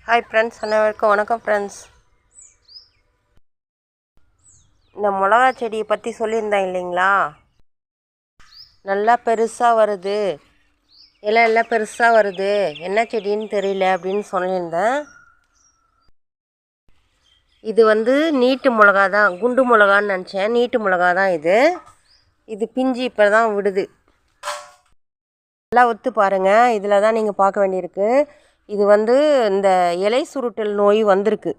Hi friends, அனைவருக்கும் வணக்கம் friends. இந்த மிளகா செடியை பற்றி சொல்லியிருந்தேன் இல்லைங்களா, நல்லா பெருசாக வருது, இலை எல்லாம் பெருசாக வருது, என்ன செடின்னு தெரியல அப்படின்னு சொல்லியிருந்தேன். இது நீட்டு மிளகா தான், குண்டு மிளகான்னு நினச்சேன். நீட்டு மிளகா தான் இது பிஞ்சு இப்போ தான் விடுது. நல்லா ஒத்து பாருங்கள், இதில் தான் நீங்கள் பார்க்க வேண்டியிருக்கு. இது இந்த இலை சுருட்டல் நோய் வந்திருக்கு.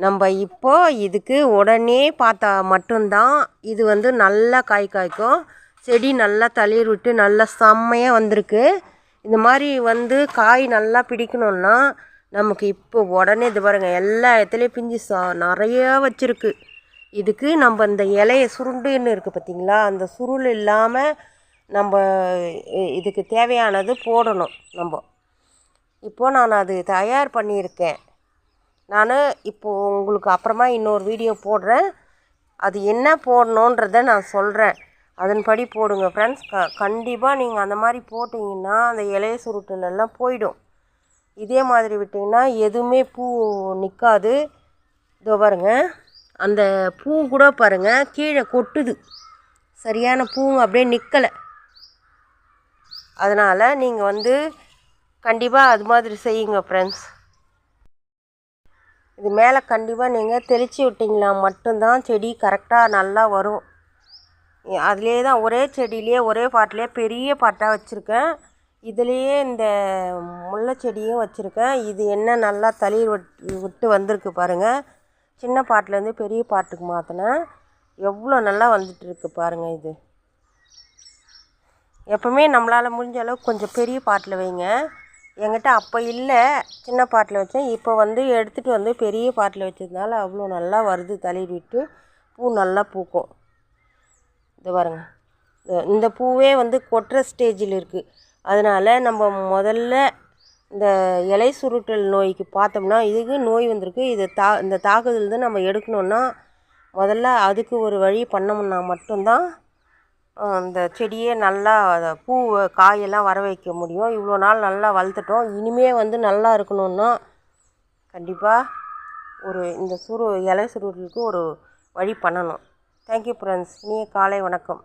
நம்ம இப்போ இதுக்கு உடனே பார்த்தா மட்டும்தான் இது நல்லா காய்க்கும், செடி நல்லா தளிர் விட்டு நல்லா செம்மையாக வந்திருக்கு. இந்த மாதிரி காய் நல்லா பிடிக்கணுன்னா நமக்கு இப்போ உடனே இது பாருங்கள், எல்லா இடத்துலையும் பிஞ்சு நிறையா வச்சுருக்கு. இதுக்கு நம்ம இந்த இலையை சுருண்டுன்னு இருக்குது பார்த்திங்களா, அந்த சுருள் இல்லாமல் நம்ம இதுக்கு தேவையானது போடணும். இப்போது நான் அது தயார் பண்ணியிருக்கேன். நான் இப்போது உங்களுக்கு அப்புறமா இன்னொரு வீடியோ போடுறேன். அது என்ன போடணுன்றதை நான் சொல்கிறேன், அதன்படி போடுங்க ஃப்ரெண்ட்ஸ். கண்டிப்பாக நீங்கள் அந்த மாதிரி போட்டிங்கன்னா அந்த இலைய சுருட்டலெல்லாம் போயிடும். இதே மாதிரி விட்டிங்கன்னா எதுவுமே பூ நிற்காது. இதோ பாருங்கள், அந்த பூ கூட பாருங்கள் கீழே கொட்டுது, சரியான பூ அப்படியே நிற்கலை. அதனால் நீங்கள் கண்டிப்பாக அது மாதிரி செய்யுங்க ஃப்ரெண்ட்ஸ். இது மேலே கண்டிப்பாக நீங்கள் தெளித்து விட்டிங்கன்னா மட்டும்தான் செடி கரெக்டாக நல்லா வரும். அதிலே தான் ஒரே செடியிலே ஒரே பாட்டிலே பெரிய பாட்டாக வச்சுருக்கேன். இதுலேயே இந்த முல்லை செடியும் வச்சுருக்கேன். இது என்ன நல்லா தளிர் விட்டு வந்திருக்கு பாருங்கள். சின்ன பாட்டிலேருந்து பெரிய பாட்டுக்கு மாற்றினேன், எவ்வளோ நல்லா வந்துட்டுருக்கு பாருங்கள். இது எப்போவுமே நம்மளால் முடிஞ்ச அளவுக்கு கொஞ்சம் பெரிய பாட்டில் வைங்க. என்கிட்ட அப்போ இல்லை, சின்ன பாட்டில் வச்சேன். இப்போ எடுத்துகிட்டு பெரிய பாட்டில் வச்சதுனால அவ்வளோ நல்லா வருது, தளிர் விட்டு பூ நல்லா பூக்கும். இது பாருங்க, இந்த பூவே கொட்டுற ஸ்டேஜில் இருக்குது. அதனால் நம்ம முதல்ல இந்த இலை சுருட்டல் நோய்க்கு பார்த்தோம்னா, இதுக்கு நோய் வந்திருக்கு, இந்த தாக்குதல் நம்ம எடுக்கணுன்னா முதல்ல அதுக்கு ஒரு வழி பண்ணோம்னா மட்டும்தான் அந்த செடியே நல்லா பூ காயெல்லாம் வர வைக்க முடியும். இவ்வளோ நாள் நல்லா வளர்த்துட்டோம், இனிமேல் நல்லா இருக்கணுன்னா கண்டிப்பாக இந்த இலை சுருட்டலுக்கு ஒரு வழி பண்ணணும். Thank you friends. இனிய காலை வணக்கம்.